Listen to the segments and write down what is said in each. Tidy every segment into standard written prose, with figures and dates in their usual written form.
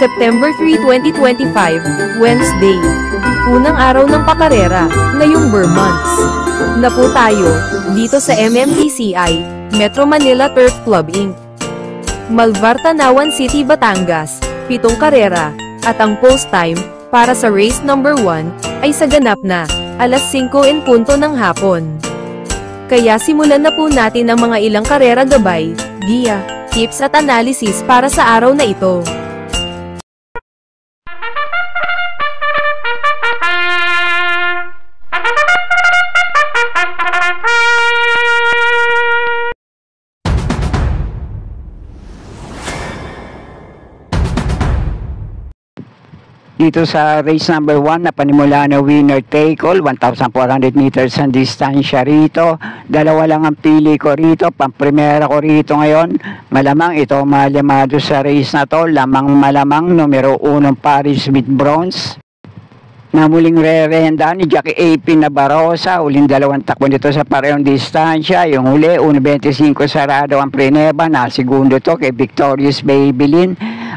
September 3, 2025, Wednesday. Unang araw ng pakarera, ngayong Months. Na po tayo, dito sa MMDCI, Metro Manila Turf Club Inc. Malvar Tanawan City, Batangas, 7 karera, at ang post time, para sa race number 1, ay sa ganap na, alas 5:00 ng hapon. Kaya simulan na po natin ang mga ilang karera gabay, giya, tips at analysis para sa araw na ito. Dito sa race number 1 na panimula na winner take all, 1,400 meters ang distansya rito. Dalawa lang ang pili ko rito, pang-primera ko rito ngayon. Malamang ito malamado sa race na to, malamang numero 1 Paris with bronze. Na muling re-renda ni Jackie AP Nabarosa, uling dalawang takbo nito sa parehong distansya. Yung huli, 1.25 sarado ang Preneba, na segundo to kay Victorious Babylin.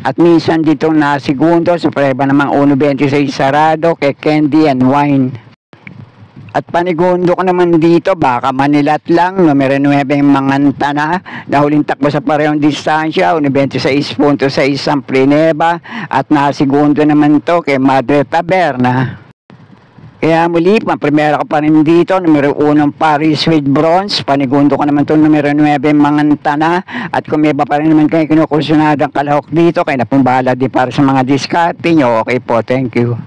At minsan dito na segundo sa Preneba namang 1.26 sarado kay Candy and Wine. At panigundo ko naman dito, baka Manilat lang, numero 9 Mangantana, na huling takbo sa parehong distansya, 1.26.6 ang Preneba, at nasigundo naman to kay Madre Taberna. Kaya muli, pang-primera ko pa rin dito, numero 1 Paris with bronze, panigundo ko naman to numero 9 Mangantana, at kung may iba pa rin naman kayo kinukursunadang kalahok dito, kaya na pong bahala din para sa mga diskarte nyo. Okay po, thank you.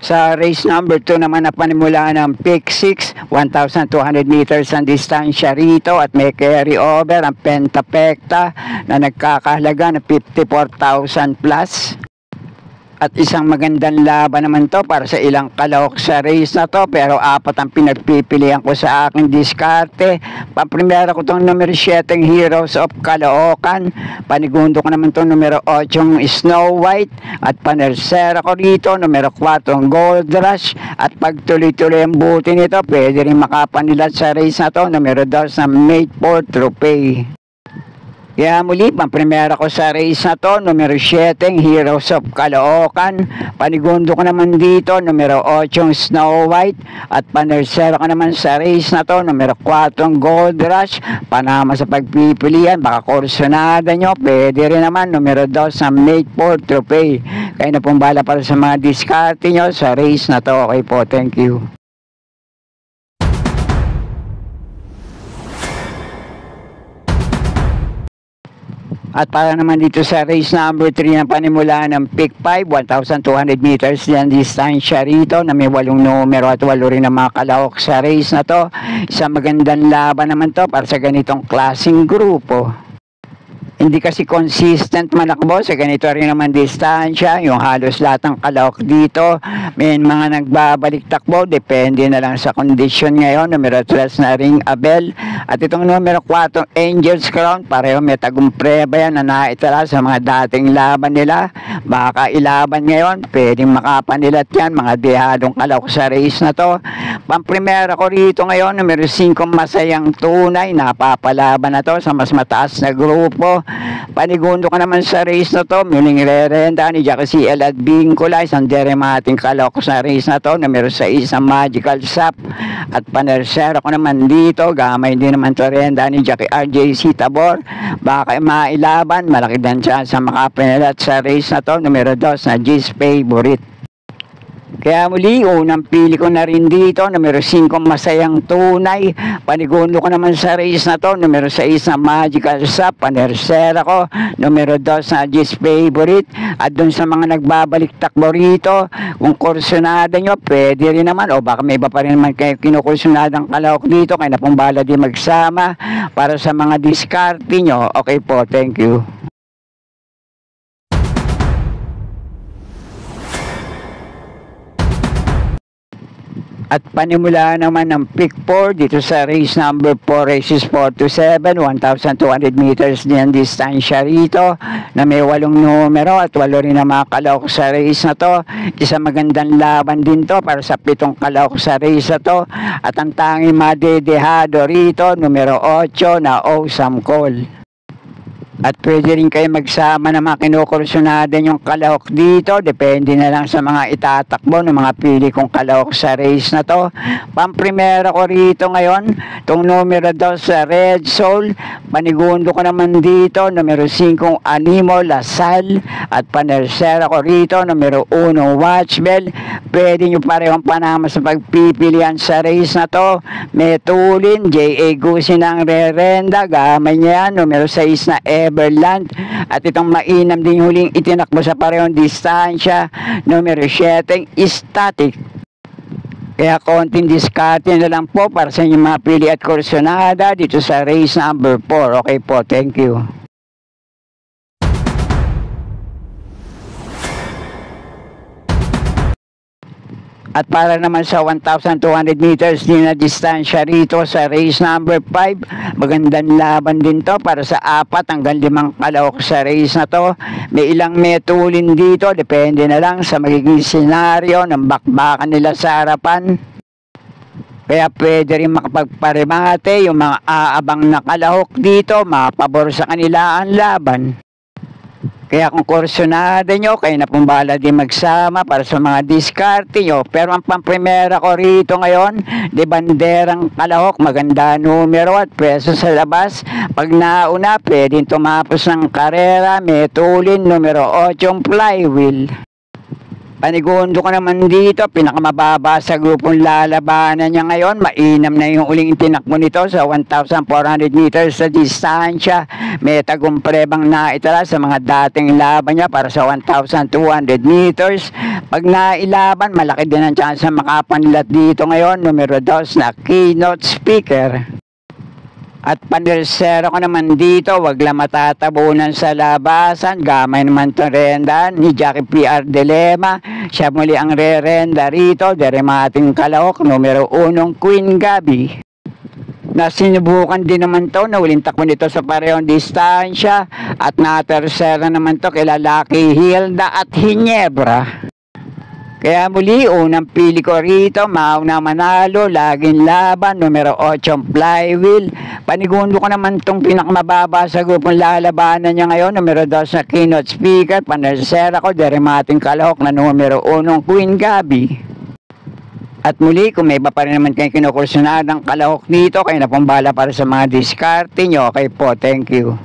Sa race number 2 naman na panimulaan ng Pick 6, 1,200 meters ang distansya rito at may carry over ang Pentapecta na nagkakahalaga ng 54,000 plus. At isang magandang laban naman to para sa ilang kalahok sa race na to, pero 4 ang pinagpipilian ko sa aking diskarte. Pang-primera ko itong numero 7 Heroes of Caloocan, panigundo ko naman itong numero 8 Snow White, at panersera ko rito numero 4 Gold Rush, at pagtuloy-tuloy ang buti nito pwede rin makapanilat sa race na to, numero 2 na Mate for Trophy. Kaya muli, pang-primera ko sa race na to, numero 7, Heroes of Caloocan. Panigundo ko naman dito, numero 8, Snow White. At panersera ko naman sa race na to, numero 4, Gold Rush. Panama sa pagpipilian, baka kursunada nyo. Pwede rin naman, numero 2, na Mate for Trophy. Kaya na pong bala para sa mga diskarte nyo sa race na to. Okay po, thank you. At para naman dito sa race number 3 na panimula ng Pick 5, 1,200 meters yan distansya rito na may 8 numero at 8 rin ang mga kalahok sa race na to. Isang magandang laban naman to para sa ganitong klaseng grupo. Hindi kasi consistent manakbo sa ganito rin naman distansya. Yung halos lahat ng kalahok dito, may mga nagbabalik takbo. Depende na lang sa kondisyon ngayon. Numero 3 na Ring Abel. At itong numero 4, Angel's Crown, pareho may tagumpre ba yan na naitala sa mga dating laban nila. Baka ilaban ngayon, pwedeng makapanilat yan, mga dehadong kalahok sa race na to. Pang-primera ko rito ngayon, numero 5, Masayang Tunay, napapalaban na to sa mas mataas na grupo. Panigundo ko naman sa race na to, muling re-renda ni Jackie CL at Bingcola, isang deremating kalahok sa race na to, numero 6, Magical Sap. At panersera ko naman dito, gamay din naman to renda ni Jackie RJC Tabor. Baka mailaban, malaki din chance sa makapanilat sa race na to, numero 2 na G's Favorite. Kaya muli, unang pili ko na rin dito, numero 5, Masayang Tunay. Panigundo ko naman sa race na to, numero 6 na Magical Sap. Panersera ko, numero 2 na G's Favorite. At dun sa mga nagbabalik takbo rito, kung kursunada nyo, pwede rin naman. O baka may iba pa rin naman kayo kinukursunadang kalahok dito, kaya na pong bahala din magsama para sa mga diskarte nyo. Okay po, thank you. At panimula naman ng pick 4 dito sa race number 4, races 4 to 7, 1,200 meters din ang distansya rito na may 8 numero at 8 rin na mga kalahok sa race na to. Isang magandang laban din to para sa 7 kalahok sa race na to. At ang tanging madedehado rito, numero 8 na Awesome Call. At pwede rin kayo magsama ng mga kinukursunada yung kalahok dito. Depende na lang sa mga itatakbo ng mga pili kong kalahok sa race na to. Pamprimera ko rito ngayon, itong numero 2 sa Red Soul. Panigundo ko naman dito, numero 5 Animo Lasal. At panersera ko rito, numero 1 Watchbell. Pwede nyo parehong panama sa pagpipilian sa race na to. Metulin, J.A. Gusin ang rerenda. Gamay niya yan, numero 6 na Everland. At itong mainam din huling itinakbo sa parehong distansya, numero 7 Static. Kaya konting diskarte na lang po para sa inyong mga pili at kursunada dito sa race number 4. Okay po, thank you. At para naman sa 1,200 meters din na distansya rito sa race number 5, magandang laban din to para sa 4 hanggang 5 kalahok sa race na to. May ilang metulin dito, depende na lang sa magiging senaryo ng bakbakan nila sa harapan. Kaya pwede rin makapagparimate yung mga aabang na kalahok dito, mapabor sa kanila ang laban. Kaya kung kursunada nyo, kayo na pong bahala din magsama para sa mga diskarte nyo. Pero ang pamprimera ko rito ngayon, di banderang kalahok, maganda numero at peso sa labas. Pag nauna, pwedeng tumapos ng karera, metulin, numero 8 flywheel. Panigundo ko naman dito, pinakamababa sa grupong lalabanan niya ngayon. Mainam na yung uling tinakbo nito sa 1,400 meters sa distansya. May tagumprebang naitala sa mga dating laban niya para sa 1,200 meters. Pag nailaban, malaki din ang chance na makapanlat dito ngayon. Numero 2 na Keynote Speaker. At panersera ko naman dito, wag lang matatabunan sa labasan. Gamay naman itong renda ni Jackie P.R. Dilema. Siya muli ang re-renda rito. Deremating kalahok, numero 1 Queen Gabi. Nasinubukan din naman to na uling takbo nito sa parehong distansya. At natersera naman to kila Lucky Hilda at Hinebra. Kaya muli, unang pili ko rito, mauna manalo, laging laban, numero 8 flywheel. Panigundo ko naman itong pinakamababa sa grupong lalabanan niya ngayon, numero 2 na Keynote Speaker. Panersera ko, deremating kalahok na numero 1 Queen Gabi. At muli, kung may iba pa rin naman kayong kinukursunadang kalahok dito, kayo na pong bahala para sa mga diskarte nyo. Okay po, thank you.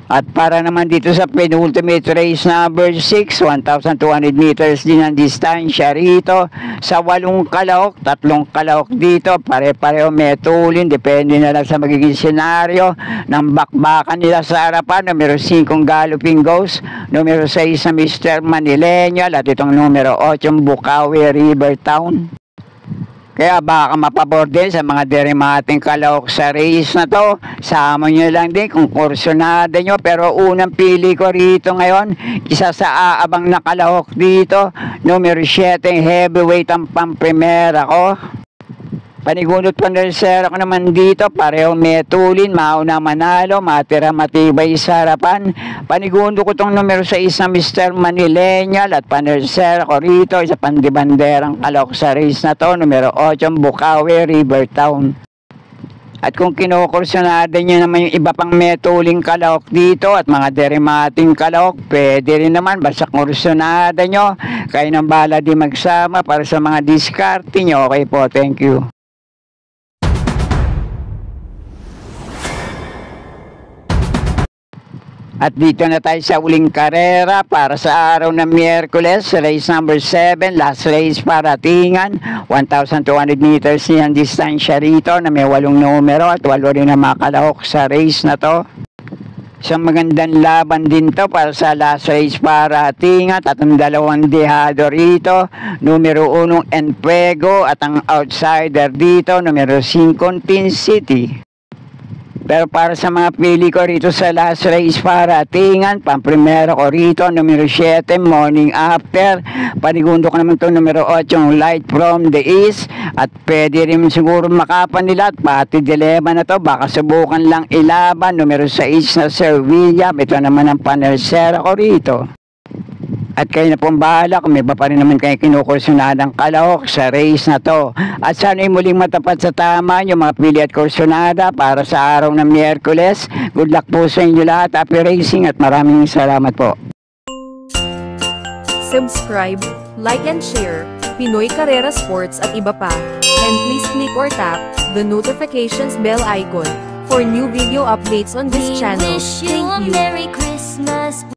At para naman dito sa penultimate race number 6, 1,200 meters din ang distansya rito. Sa 8 kalahok, 3 kalahok dito, pare-pareho metulin, depende na lang sa magiging senaryo ng bakbakan nila sa harapan. Numero 5 Galloping Ghost, numero 6 na Mr. Manileño, at itong numero 8 Bukawi River Town. Kaya baka mapabor din sa mga deremating kalahok sa race na to. Sama nyo lang din kung kursunada nyo. Pero unang pili ko rito ngayon, isa sa aabang na kalahok dito, numero 7 heavyweight ang pamprimera ko. Panigundot panersera ko naman dito, pareho metulin, mauna manalo, matira matibay sa harapan. Panigundo ko itong numero 6 na Mr. Manileño at panersera ko rito, isa pandibanderang kalahok sa race na to, numero 8 Bukawi River Town. At kung kinukursunada nyo naman yung iba pang metuling kalahok dito at mga deremating kalahok, pwede rin naman basta kursunada nyo. Kayo nang bahala di magsama para sa mga diskarte nyo. Okay po, thank you. At dito na tayo sa uling karera para sa araw ng Miyerkules, race number 7, last race para tingan. 1,200 meters niyang distansya rito na may 8 numero at 8 rin na makalahok sa race na to. Isang magandang laban din to para sa last race para tingan at ang 2 dehado rito, numero 1 Enfuego at ang outsider dito, numero 5 Tin City. Pero para sa mga pili ko rito sa last race para tingan, pamprimero ko rito, numero 7, morning after. Panigundo ko naman itong numero 8, yung light from the east. At pwede rin siguro makapan nila at pati dilema na to. Baka subukan lang ilaban, numero 6 na Sir William. Ito naman ang panersera ko rito. At kayo na pong bahala kung may iba pa rin naman kayo kinukursunadang kalahok sa race na to. At sana'y muling matapat sa tama yung mga pili at kursunada para sa araw ng Miyerkules. Good luck po sa inyo lahat. Happy racing at maraming salamat po. Subscribe, like and share, Pinoy Carrera Sports at iba pa. And please click or tap the notifications bell icon for new video updates on this channel. Thank you.